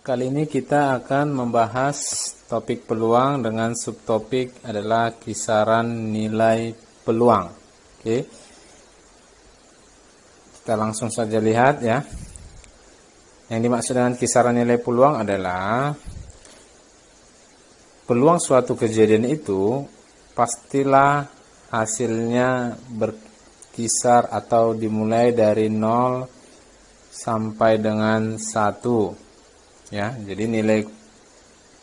Kali ini kita akan membahas topik peluang dengan subtopik adalah kisaran nilai peluang. Oke. Kita langsung saja lihat ya. Yang dimaksud dengan kisaran nilai peluang adalah peluang suatu kejadian itu pastilah hasilnya berkisar atau dimulai dari 0 sampai dengan 1. Ya, jadi nilai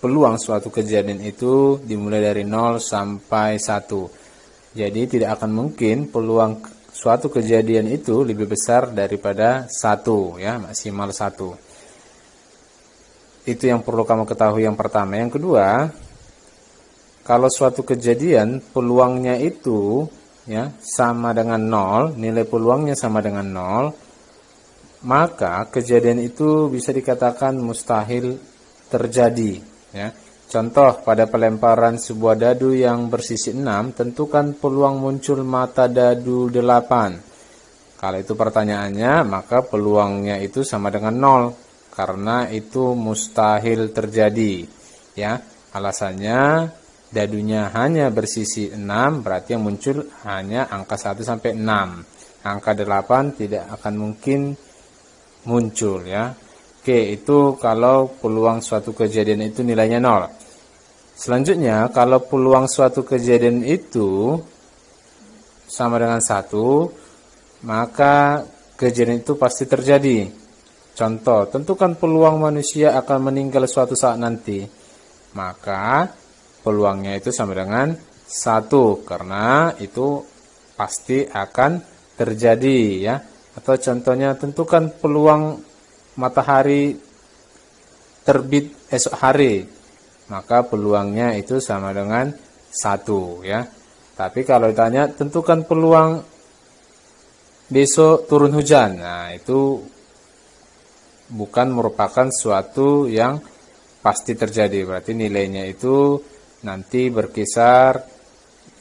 peluang suatu kejadian itu dimulai dari 0 sampai 1. Jadi tidak akan mungkin peluang suatu kejadian itu lebih besar daripada 1, ya, maksimal 1. Itu yang perlu kamu ketahui yang pertama. Yang kedua, kalau suatu kejadian peluangnya itu ya sama dengan 0, nilai peluangnya sama dengan 0, maka kejadian itu bisa dikatakan mustahil terjadi ya. Contoh, pada pelemparan sebuah dadu yang bersisi 6, tentukan peluang muncul mata dadu 8. Kalau itu pertanyaannya, maka peluangnya itu sama dengan 0 karena itu mustahil terjadi ya. Alasannya dadunya hanya bersisi 6, berarti yang muncul hanya angka 1 sampai 6. Angka 8 tidak akan mungkin muncul ya. Oke, itu kalau peluang suatu kejadian itu nilainya 0. Selanjutnya, kalau peluang suatu kejadian itu sama dengan 1, maka kejadian itu pasti terjadi. Contoh, tentukan peluang manusia akan meninggal suatu saat nanti. Maka peluangnya itu sama dengan 1 karena itu pasti akan terjadi ya. Atau contohnya, tentukan peluang matahari terbit esok hari, maka peluangnya itu sama dengan 1 ya. Tapi kalau ditanya tentukan peluang besok turun hujan, nah itu bukan merupakan suatu yang pasti terjadi. Berarti nilainya itu nanti berkisar,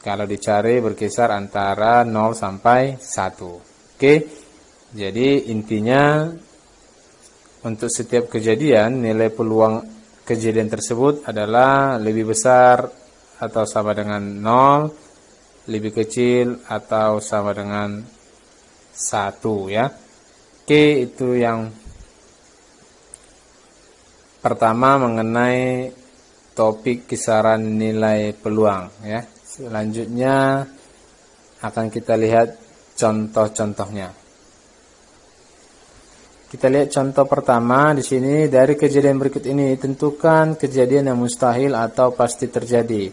kalau dicari berkisar antara 0 sampai 1. Oke. Jadi intinya untuk setiap kejadian nilai peluang kejadian tersebut adalah lebih besar atau sama dengan 0, lebih kecil atau sama dengan 1 ya. Oke, itu yang pertama mengenai topik kisaran nilai peluang ya. Selanjutnya akan kita lihat contoh-contohnya. Kita lihat contoh pertama di sini. Dari kejadian berikut ini tentukan kejadian yang mustahil atau pasti terjadi.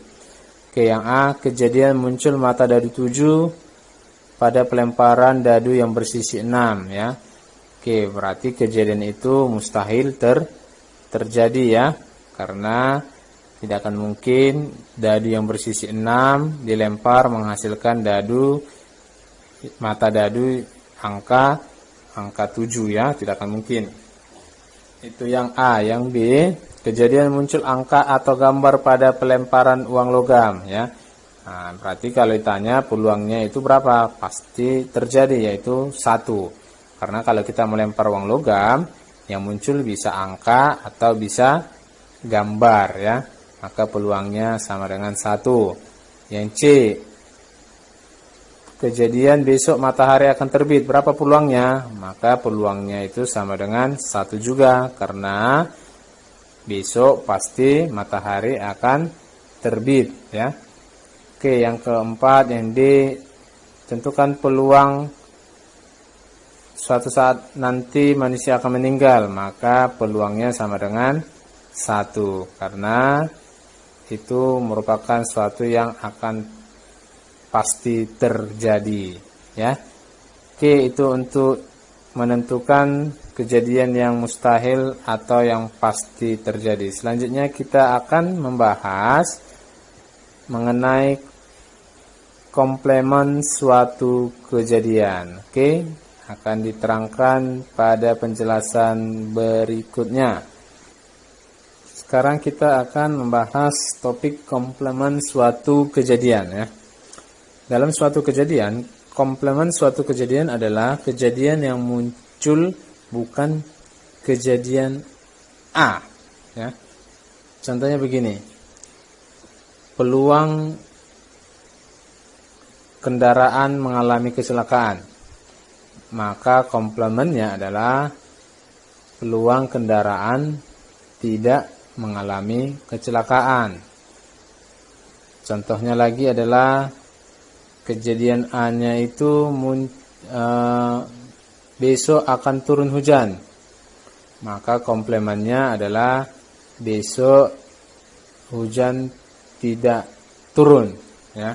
Oke, yang A, kejadian muncul mata dadu 7 pada pelemparan dadu yang bersisi 6 ya. Oke, berarti kejadian itu mustahil terjadi ya, karena tidak akan mungkin dadu yang bersisi 6 dilempar menghasilkan dadu mata dadu angka 7 ya, tidak akan mungkin. Itu yang A. Yang B, kejadian muncul angka atau gambar pada pelemparan uang logam ya. Nah, berarti kalau ditanya peluangnya itu berapa? Pasti terjadi, yaitu 1. Karena kalau kita melempar uang logam, yang muncul bisa angka atau bisa gambar ya. Maka peluangnya sama dengan 1. Yang C, kejadian besok matahari akan terbit, berapa peluangnya? Maka peluangnya itu sama dengan 1 juga, karena besok pasti matahari akan terbit ya. Oke, yang keempat, yang D, tentukan peluang suatu saat nanti manusia akan meninggal, maka peluangnya sama dengan 1 karena itu merupakan suatu yang akan pasti terjadi ya. Oke, itu untuk menentukan kejadian yang mustahil atau yang pasti terjadi. Selanjutnya kita akan membahas mengenai komplement suatu kejadian. Oke, akan diterangkan pada penjelasan berikutnya. Sekarang kita akan membahas topik komplement suatu kejadian ya. Dalam suatu kejadian, komplement suatu kejadian adalah kejadian yang muncul bukan kejadian A ya. Contohnya begini. Peluang kendaraan mengalami kecelakaan. Maka komplemennya adalah peluang kendaraan tidak mengalami kecelakaan. Contohnya lagi adalah kejadian A-nya itu besok akan turun hujan. Maka komplemennya adalah besok hujan tidak turun, ya.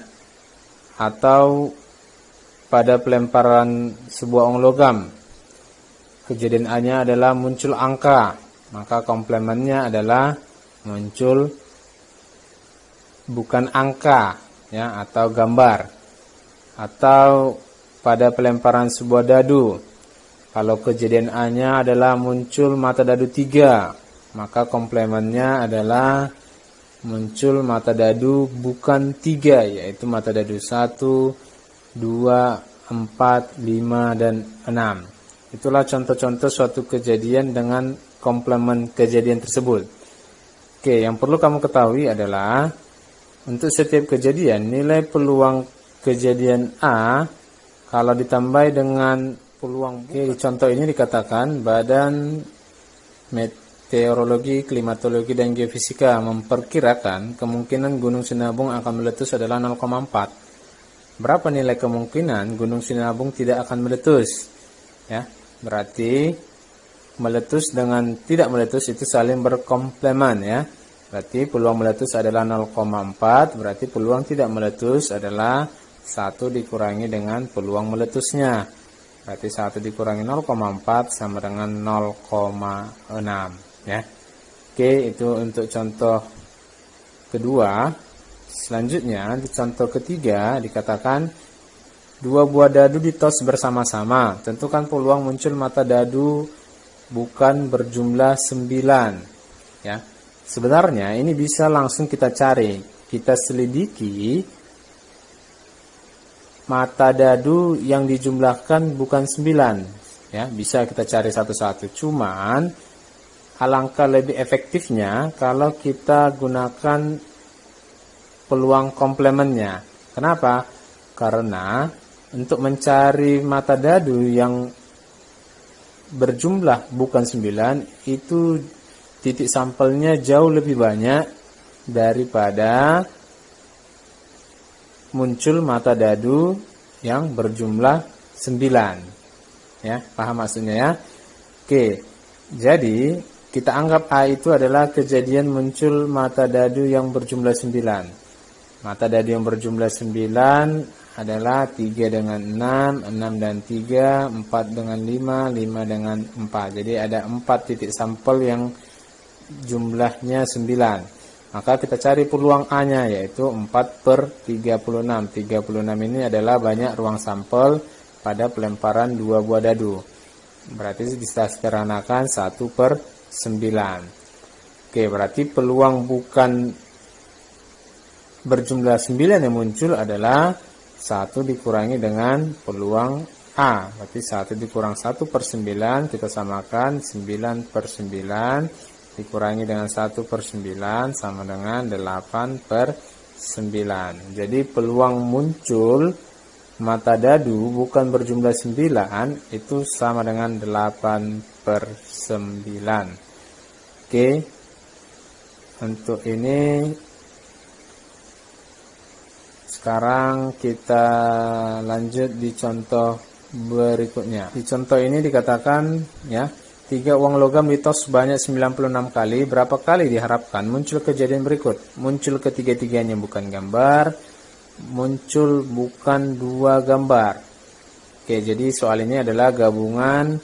Atau pada pelemparan sebuah ong logam, kejadian A-nya adalah muncul angka, maka komplemennya adalah muncul bukan angka, ya, atau gambar. Atau pada pelemparan sebuah dadu, kalau kejadian A-nya adalah muncul mata dadu 3, maka komplemennya adalah muncul mata dadu bukan 3, yaitu mata dadu 1, 2, 4, 5, dan 6. Itulah contoh-contoh suatu kejadian dengan komplemen kejadian tersebut. Oke, yang perlu kamu ketahui adalah untuk setiap kejadian, nilai peluang kejadian A kalau ditambah dengan peluang B. Di contoh ini dikatakan Badan Meteorologi, Klimatologi, dan Geofisika memperkirakan kemungkinan Gunung Sinabung akan meletus adalah 0,4. Berapa nilai kemungkinan Gunung Sinabung tidak akan meletus? Ya, berarti meletus dengan tidak meletus itu saling berkomplemen, ya. Berarti peluang meletus adalah 0,4, berarti peluang tidak meletus adalah 1 dikurangi dengan peluang meletusnya. Berarti 1 dikurangi 0,4 sama dengan 0,6, ya. Oke, itu untuk contoh kedua. Selanjutnya, di contoh ketiga dikatakan 2 buah dadu ditos bersama-sama. Tentukan peluang muncul mata dadu bukan berjumlah 9, ya. Sebenarnya ini bisa langsung kita cari, kita selidiki mata dadu yang dijumlahkan bukan 9, ya, bisa kita cari satu-satu. Cuman alangkah lebih efektifnya kalau kita gunakan peluang komplemennya. Kenapa? Karena untuk mencari mata dadu yang berjumlah bukan 9 itu titik sampelnya jauh lebih banyak daripada muncul mata dadu yang berjumlah 9. Ya, paham maksudnya, ya? Oke. Jadi, kita anggap A itu adalah kejadian muncul mata dadu yang berjumlah 9. Mata dadu yang berjumlah 9 adalah 3 dengan 6, 6 dan 3, 4 dengan 5, 5 dengan 4. Jadi ada 4 titik sampel yang jumlahnya 9. Maka kita cari peluang A-nya, yaitu 4/36. 36 ini adalah banyak ruang sampel pada pelemparan 2 buah dadu. Berarti bisa sederhanakan 1/9. Oke, berarti peluang bukan berjumlah 9 yang muncul adalah 1 dikurangi dengan peluang A. Berarti 1 dikurang 1/9, kita samakan 9/9 dikurangi dengan 1/9 sama dengan 8/9. Jadi peluang muncul mata dadu bukan berjumlah 9 itu sama dengan 8/9. Oke. Untuk ini sekarang kita lanjut di contoh berikutnya. Di contoh ini dikatakan, ya, 3 uang logam ditos sebanyak 96 kali. Berapa kali diharapkan muncul kejadian berikut? Muncul ketiga-tiganya bukan gambar, muncul bukan 2 gambar. Oke, jadi soal ini adalah gabungan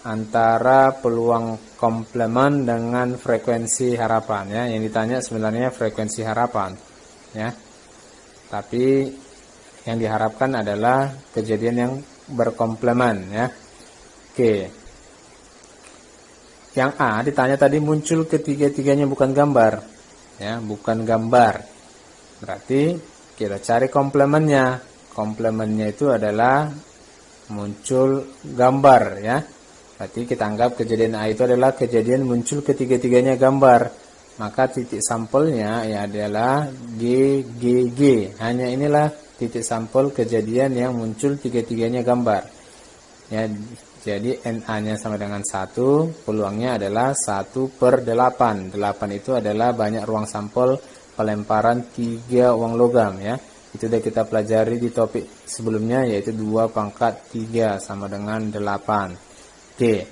antara peluang komplemen dengan frekuensi harapan, ya. Yang ditanya sebenarnya frekuensi harapan, ya. Tapi yang diharapkan adalah kejadian yang berkomplemen, ya. Oke. Yang A ditanya tadi muncul ketiga-tiganya bukan gambar, ya, bukan gambar. Berarti kita cari komplemennya. Komplemennya itu adalah muncul gambar, ya. Berarti kita anggap kejadian A itu adalah kejadian muncul ketiga-tiganya gambar. Maka titik sampelnya ya adalah G, G, G. Hanya inilah titik sampel kejadian yang muncul tiga-tiganya gambar. Ya, jadi NA-nya sama dengan 1, peluangnya adalah 1/8. 8 itu adalah banyak ruang sampel pelemparan 3 uang logam ya. Itu sudah kita pelajari di topik sebelumnya, yaitu 2/3 sama dengan 8. Oke.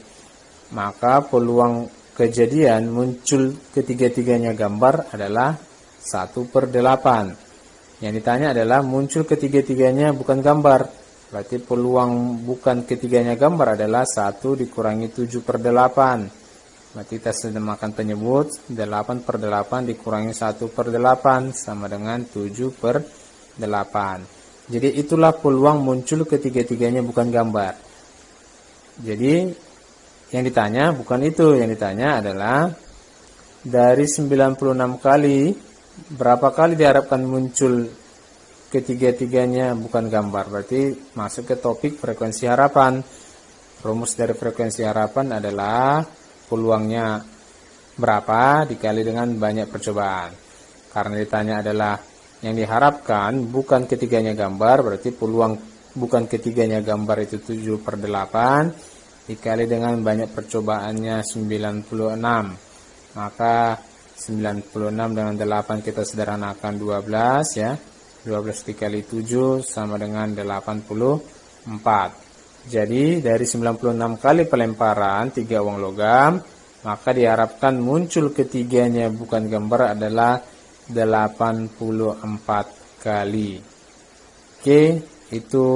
Maka peluang kejadian muncul ketiga-tiganya gambar adalah 1/8. Yang ditanya adalah muncul ketiga-tiganya bukan gambar. Berarti peluang bukan ketiganya gambar adalah 1 dikurangi 7/8. Berarti kita sudah makan penyebut 8/8 dikurangi 1/8 sama dengan 7/8. Jadi itulah peluang muncul ketiga-tiganya bukan gambar. Jadi yang ditanya bukan itu, yang ditanya adalah dari 96 kali berapa kali diharapkan muncul ketiga-tiganya bukan gambar. Berarti masuk ke topik frekuensi harapan. Rumus dari frekuensi harapan adalah peluangnya berapa dikali dengan banyak percobaan. Karena ditanya adalah yang diharapkan bukan ketiganya gambar, berarti peluang bukan ketiganya gambar itu 7/8 dikali dengan banyak percobaannya 96. Maka 96 dengan 8 kita sederhanakan 12 ya. 12 dikali 7 sama dengan 84. Jadi dari 96 kali pelemparan 3 uang logam, maka diharapkan muncul ketiganya bukan gambar adalah 84 kali. Oke, itu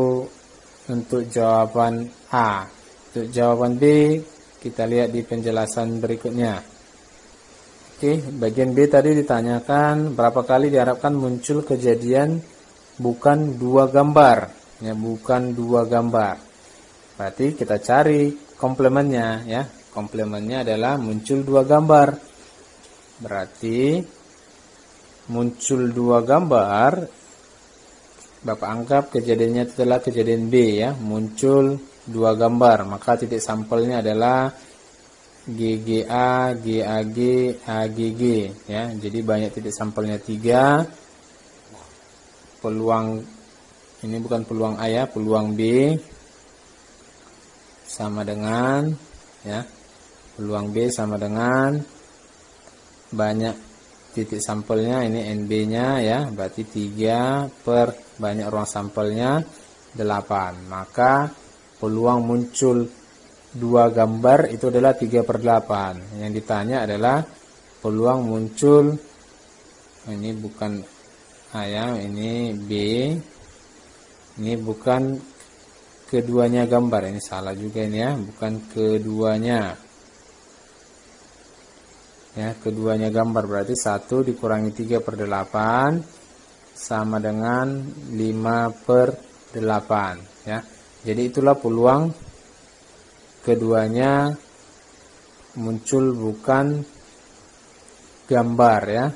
untuk jawaban A. Untuk jawaban B, kita lihat di penjelasan berikutnya. Oke, bagian B tadi ditanyakan berapa kali diharapkan muncul kejadian bukan 2 gambar. Ya, bukan 2 gambar. Berarti kita cari komplemennya ya. Komplemennya adalah muncul 2 gambar. Berarti muncul 2 gambar, Bapak anggap kejadiannya itu adalah kejadian B ya, muncul 2 gambar, maka titik sampelnya adalah GGA, GAG, AGG ya. Jadi banyak titik sampelnya 3. Peluang ini bukan peluang A ya, peluang B sama dengan ya. Peluang B sama dengan banyak titik sampelnya, ini NB-nya ya, berarti 3 per banyak ruang sampelnya 8. Maka peluang muncul 2 gambar itu adalah 3/8. Yang ditanya adalah peluang muncul, ini bukan A ya, ini B, ini bukan keduanya gambar, ini salah juga ini ya, bukan keduanya ya, keduanya gambar, berarti 1 dikurangi 3/8 sama dengan 5/8 ya. Jadi itulah peluang keduanya muncul bukan gambar ya,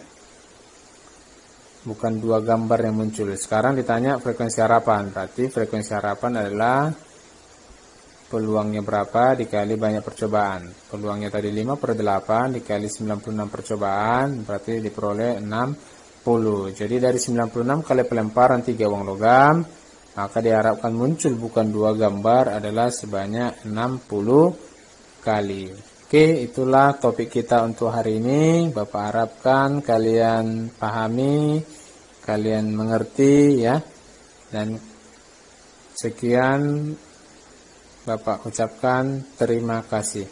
bukan 2 gambar yang muncul. Sekarang ditanya frekuensi harapan, berarti frekuensi harapan adalah peluangnya berapa dikali banyak percobaan. Peluangnya tadi 5/8 dikali 96 percobaan, berarti diperoleh 60. Jadi dari 96 kali pelemparan 3 uang logam, maka diharapkan muncul bukan 2 gambar adalah sebanyak 60 kali. Oke, itulah topik kita untuk hari ini. Bapak harapkan kalian pahami, kalian mengerti ya. Dan sekian, Bapak ucapkan terima kasih.